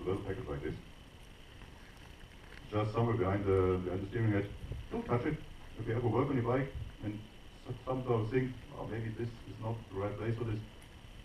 a little package like this, just somewhere behind the steering head. Don't touch it. If you ever work on your bike and sometimes think, oh, maybe this is not the right place for this,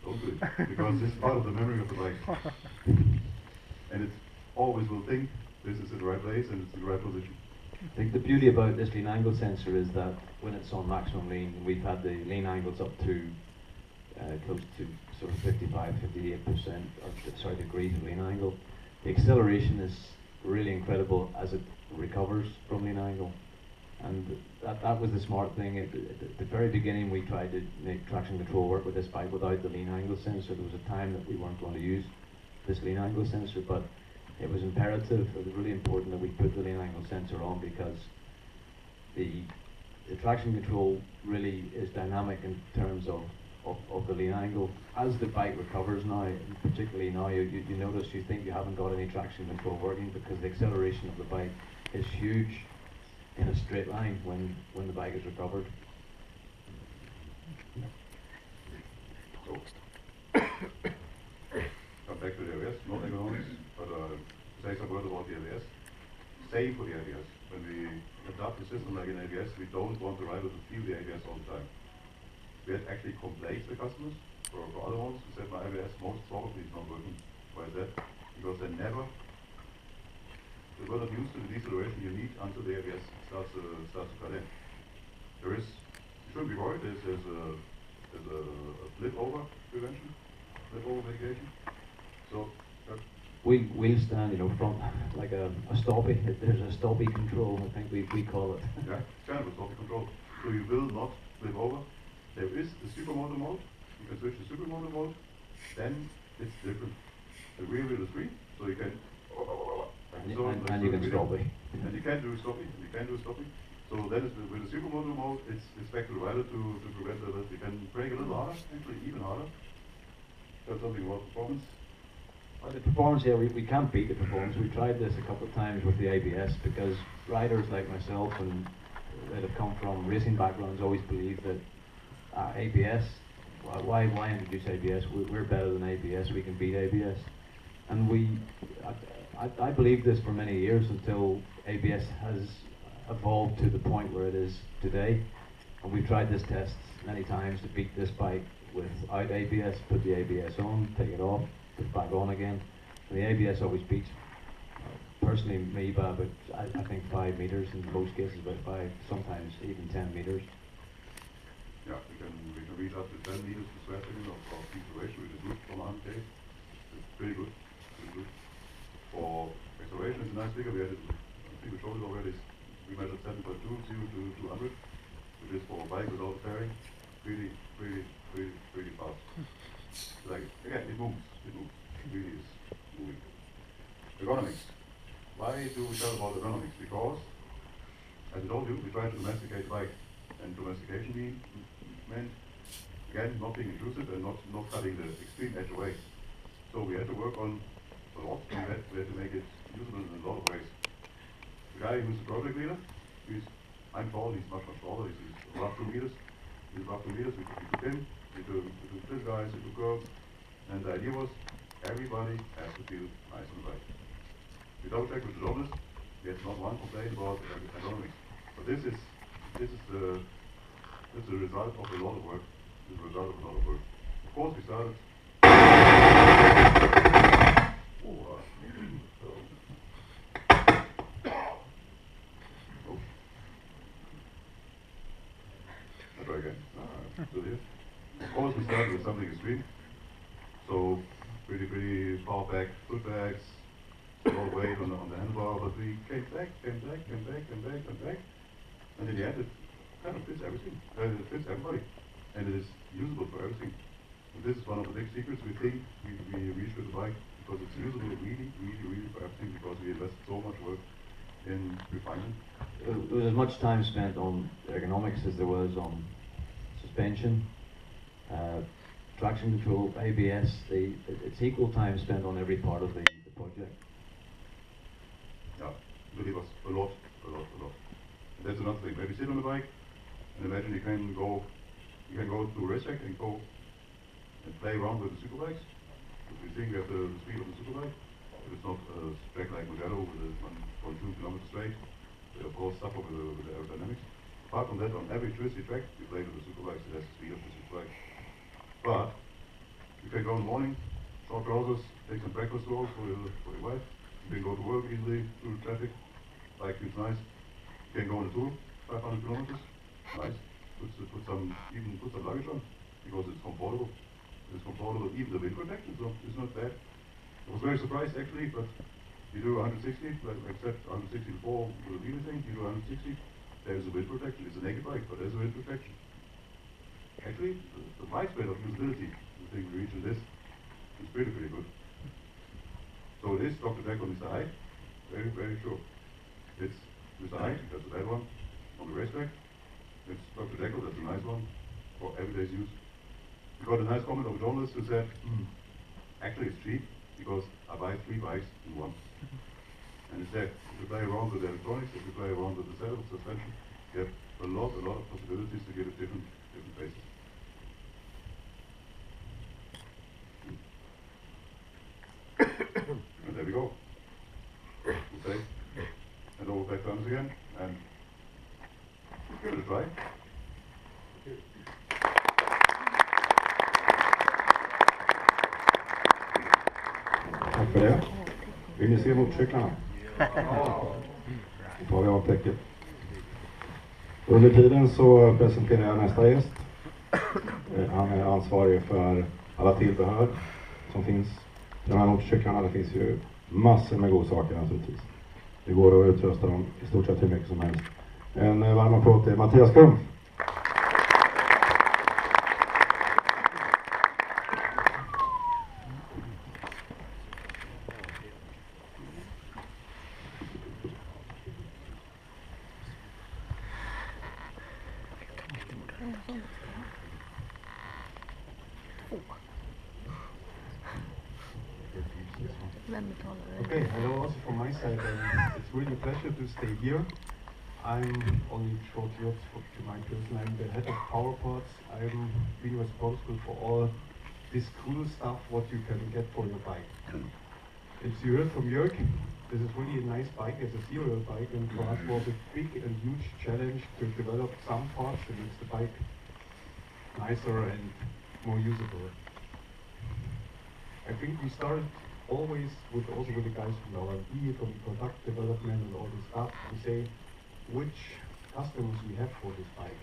don't do it, because it's part of the memory of the bike. And it always will think this is in the right place and it's in the right position. I think the beauty about this lean angle sensor is that when it's on maximum lean, we've had the lean angles up to close to sort of 55, 58% degrees of lean angle. The acceleration is really incredible as it recovers from lean angle. And that was the smart thing. At the very beginning, we tried to make traction control work with this bike without the lean angle sensor. There was a time that we weren't going to use this lean angle sensor, but it was imperative, it was really important that we put the lean angle sensor on, because the traction control really is dynamic in terms of the lean angle. As the bike recovers now, and particularly now, you notice you think you haven't got any traction control working, because the acceleration of the bike is huge in a straight line when the bike is recovered. So, come back to the ABS, not economics, but say some word about the ABS. Same for the ABS. When we adapt the system like in ABS, we don't want the rider to feel the ABS all the time. We had actually complaints with customers for other ones who said my ABS most probably is not working. Why is that? Because they were not used to the deceleration you need until the ABS starts to cut in. You shouldn't be worried, there's a flip over prevention, flip over mitigation. So we'll stand, from like a stoppie. There's a stoppie control, I think we call it. Yeah, it's kind of a stoppie control. So you will not flip over. There is the supermoto mode. You can switch to supermoto mode. Then it's different. The rear wheel is free, so you can. And you can stop it. And you can do stopping. So then with the supermoto mode, it's back to the rider to prevent that you can brake a little harder, actually even harder. That's something about performance. Well, the performance here, we can't beat the performance. We tried this a couple of times with the ABS, because riders like myself and that have come from racing backgrounds always believe that ABS, why introduce ABS? We're better than ABS, we can beat ABS. And I believed this for many years until ABS has evolved to the point where it is today. And we've tried this test many times to beat this bike without ABS, put the ABS on, take it off, put it back on again. And the ABS always beats, personally me, by about, I think 5 meters, in most cases about 5, sometimes even 10 meters. Yeah, we can reach up to 10 meters per square second of deceleration, which is good for an case. It's pretty good. For acceleration, it's a nice figure. I think we showed it already. We measured 7.2, 0 to 200, which is for a bike without a fairing. Pretty fast. Like, again, it moves. It really is moving. Ergonomics. Why do we talk about ergonomics? Because, as I told you, we try to domesticate the bike. And domestication meant, again, not being intrusive and not cutting the extreme edge away. So we had to work on a lot. We had to make it usable in a lot of ways. The guy who's the project leader, I'm tall, he's much taller, he's about 2 meters. He's about 2 meters, we took him, we took this guy, we took girls. And the idea was, everybody has to feel nice on the bike. We double check with the journalist, we had not one complaint about ergonomics. But this is the result of a lot of work. Of course, we started. Try again. Still here. Of course, we started with something extreme. So pretty far back foot bags, a lot of weight on the handlebar, but we came back. And in the end, it kind of fits everything. It fits everybody. And it is usable for everything. And this is one of the big secrets we think we reach with the bike, because it's usable really for everything, because we invest so much work in refinement. There was as much time spent on ergonomics as there was on suspension, traction control, ABS. It's equal time spent on every part of the project. Yeah, really was a lot. And that's another thing. Maybe sit on the bike and imagine you can go to a racetrack and go and play around with the superbikes. If we think we have the speed of the superbike, with the it's not a track like Mugello with a 1.2 kilometer straight. They of course suffer with the aerodynamics. Apart from that, on every twisty track, you play with the superbikes, it has the speed of the superbike. But you can go in the morning, short trousers, take some breakfast rolls for your wife. You can go to work easily through traffic. Bike feels nice. You can go on a tour, 500 kilometers. Nice. Put some luggage on because it's comfortable. It's comfortable. Even the wind protection is not bad. I was very surprised actually, but you do 160, except 160 before with the wheelie thing. You do 160. There's a wind protection. It's a naked bike, but there's a wind protection. Actually, the widespread of usability, the thing we reach in this, is pretty good. So it is Dr. Jekyll and Mr. Hyde, very sure. It's Mr. Hyde, that's a bad one, on the racetrack. It's Dr. Jekyll, that's a nice one, for everyday's use. We got a nice comment of a journalist who said, actually it's cheap, because I buy 3 bikes in one. And he said, if you play around with the electronics, if you play around with the setup, suspension, you have a lot of possibilities to give it different faces. And there we go. Okay. And over back turns again, and give it a try. Tack för det. Vill ni se motorcyklarna? Då tar vi av täcket. Under tiden så presenterar jag nästa gäst. Han är ansvarig för alla tillbehör som finns till de här motorcyklarna. Det finns ju massor med godsaker naturligtvis. Det går att utrusta dem i stort sett hur mycket som helst. En varm applåd till Mattias Kumpf. Okay, hello also from my side, and it's really a pleasure to stay here. I'm only short words to my person. I'm the head of power parts. I'm being responsible for all this cool stuff what you can get for your bike. As you heard from Jörg, this is really a nice bike. It's a serial bike, and for us was a big and huge challenge to develop some parts that makes the bike nicer and more usable. I think we started always with the guys from R&D, from product development and all this stuff, to say which customers we have for this bike.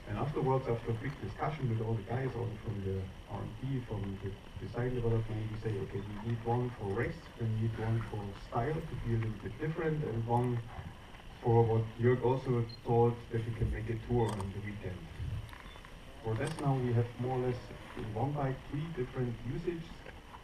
And afterwards, after a big discussion with all the guys, also from the R&D, from the design development, we say, okay, we need one for race, we need one for style to be a little bit different, and one for what Jörg also thought that we can make a tour on the weekend. For this now we have more or less in one bike 3 different usages.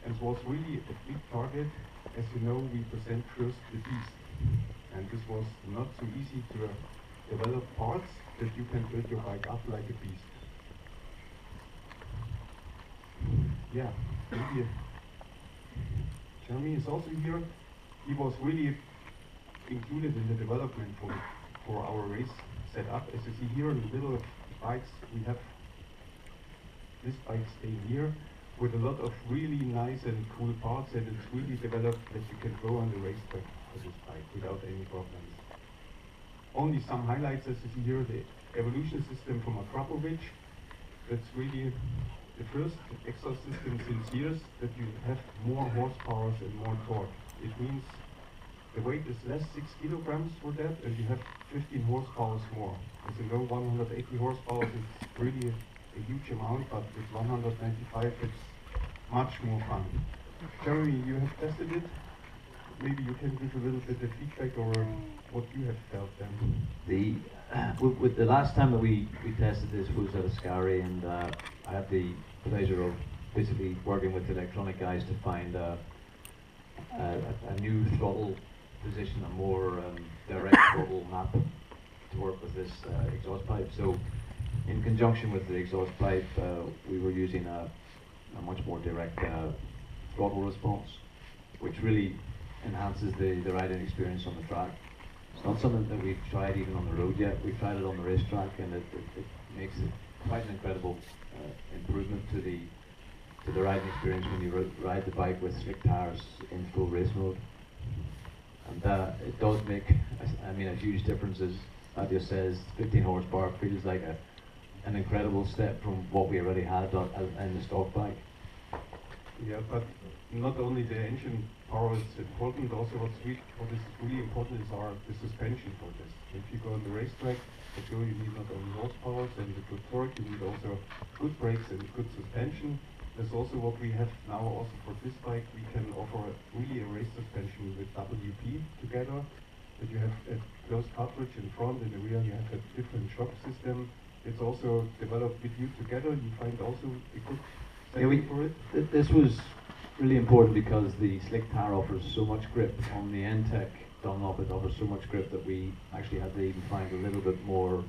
And it was really a big target. As you know, we present first the beast. And this was not so easy to develop parts that you can build your bike up like a beast. Yeah, maybe Jeremy is also here. He was really included in the development for our race setup. As you see here in the middle of the bikes, we have this bike staying here, with a lot of really nice and cool parts, and it's really developed that you can go on the racetrack with this bike without any problems. Only some highlights, as you see here, the evolution system from Akrapovic. That's really the first exhaust system since years that you have more horsepower and more torque. It means the weight is less 6 kilograms for that, and you have 15 horsepower more. As you know, 180 horsepower is really a huge amount, but with 195 it's much more fun. Jeremy, you have tested it. Maybe you can give a little bit of feedback or what you have felt then. With the last time that we tested this was at Ascari, and I had the pleasure of basically working with the electronic guys to find a new throttle position, a more direct throttle map to work with this exhaust pipe. So in conjunction with the exhaust pipe, we were using a much more direct throttle response, which really enhances the riding experience on the track. It's not something that we've tried even on the road yet. We've tried it on the racetrack, and it makes it quite an incredible improvement to the to the riding experience when you ride the bike with slick tires in full race mode. And it does make, a huge difference. As Adia says, 15 horsepower feels like an incredible step from what we already had in the stock bike. Yeah, but not only the engine power is important, also what is really important is the suspension for this. If you go on the racetrack, for sure you need not only horsepower and the good torque, you need also good brakes and good suspension. That's also what we have now also for this bike. We can offer really a race suspension with WP together, that you have a closed cartridge in front, in the rear you have a different shock system. It's also developed with you together. You find also a good setting for it. This was really important because the slick tire offers so much grip on the N-Tech Dunlop. It offers so much grip that we actually had to even find a little bit more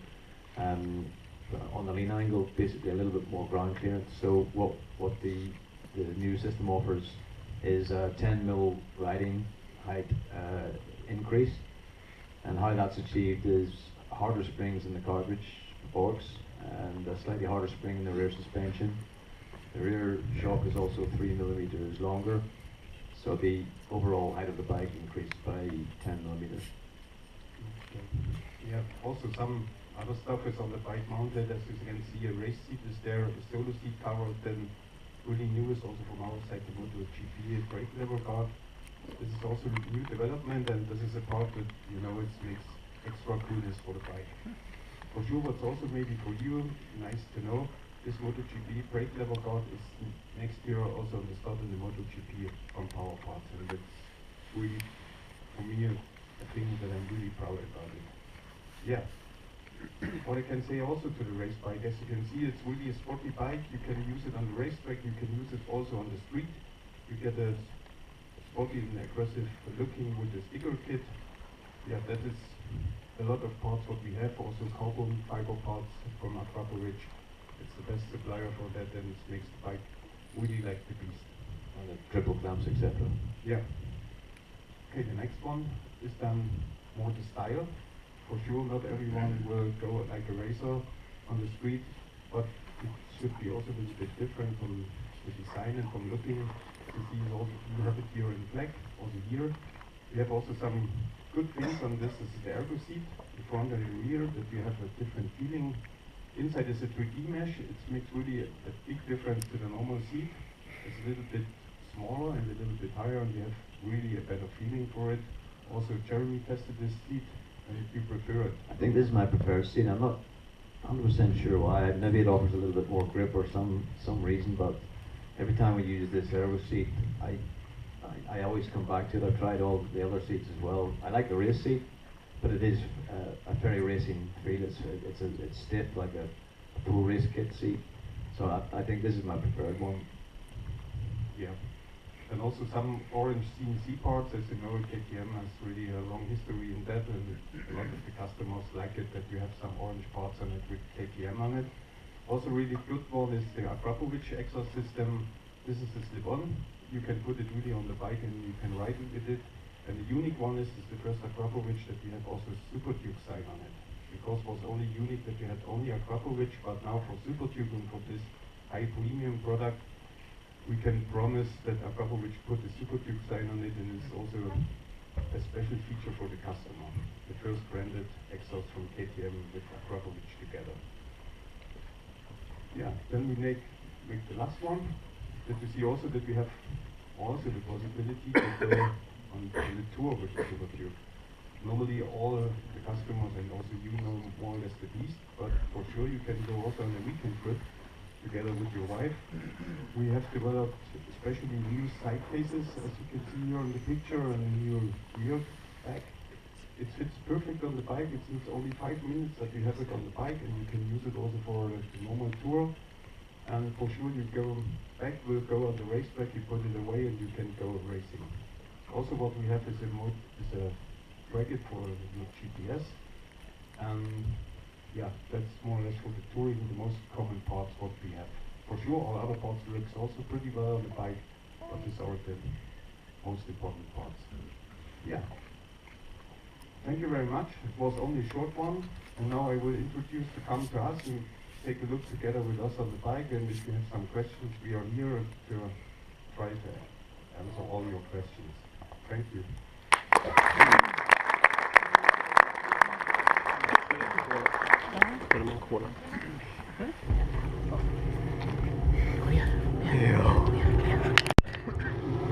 on the lean angle, basically a little bit more ground clearance. So what the new system offers is a 10 mil riding height increase, and how that's achieved is harder springs in the cartridge forks and a slightly harder spring in the rear suspension. The rear shock is also 3 millimeters longer, so the overall height of the bike increased by 10 millimeters. Okay. Yeah, also some other stuff is on the bike mounted. As you can see, a race seat is there, a solo seat cover. Then really new is also from our side the MotoGP brake lever guard. This is also new development, and this is a part that it makes extra coolness for the bike. For sure, what's also maybe for you nice to know, this MotoGP brake lever guard is next year also on the start in the MotoGP on power parts, and that's really for me a thing that I'm really proud about it. Yeah. What I can say also to the race bike, as you can see, it's really a sporty bike. You can use it on the racetrack, you can use it also on the street. You get a sporty and aggressive looking with the sticker kit. Yeah, that is a lot of parts what we have, also carbon fiber parts from Akrapovic. It's the best supplier for that, and it makes the bike really like the beast. And the triple clamps, etc. Yeah. Okay, the next one is then more the style. For sure, not everyone will go like a racer on the street, but it should be also a little bit different from the design and from looking. You see, also you have it here in black, also here. We have also some good things on this. This is the ergo seat, the front and the rear, that you have a different feeling. Inside is a 3D mesh. It makes really a big difference to the normal seat. It's a little bit smaller and a little bit higher, and you have really a better feeling for it. Also, Jeremy tested this seat, and if you prefer it. I think this is my preferred seat. I'm not 100% sure why. Maybe it offers a little bit more grip or some reason, but every time we use this ergo seat, I always come back to it. I've tried all the other seats as well. I like the race seat, but it is a very racing feel. It's stiff like a full race kit seat. So I think this is my preferred one. Yeah. And also some orange CNC parts. As you know, KTM has really a long history in that, and a lot of the customers like it that you have some orange parts on it with KTM on it. Also really good one is the Akrapovic exhaust system. This is a slip-on. You can put it really on the bike and you can ride with it. And the unique one is the first Akrapovic that we have also Superduke sign on it. Because it was only unique that we had only Akrapovic, but now for Superduke and for this high premium product, we can promise that Akrapovic put the Superduke sign on it, and it's also a special feature for the customer. The first branded exhaust from KTM with Akrapovic together. Yeah, then we make the last one, that you see also that we have also the possibility to go on the tour with the Superduke. Normally all the customers and also you know more or less the beast, but for sure you can go also on a weekend trip together with your wife. We have developed especially new side cases, as you can see here in the picture, and a new rear back. It fits perfect on the bike. It needs only 5 minutes that you have it on the bike, and you can use it also for the normal tour. And for sure you go back, will go on the racetrack, you put it away and you can go racing. Also what we have is a bracket for your GPS. And yeah, that's more or less for the touring, the most common parts what we have. For sure, all other parts works also pretty well on the bike, but these are the most important parts. Yeah. Thank you very much. It was only a short one, and now I will introduce to come to us and take a look together with us on the bike, and if you have some questions, we are here to try to answer all your questions. Thank you. Put them in quarter.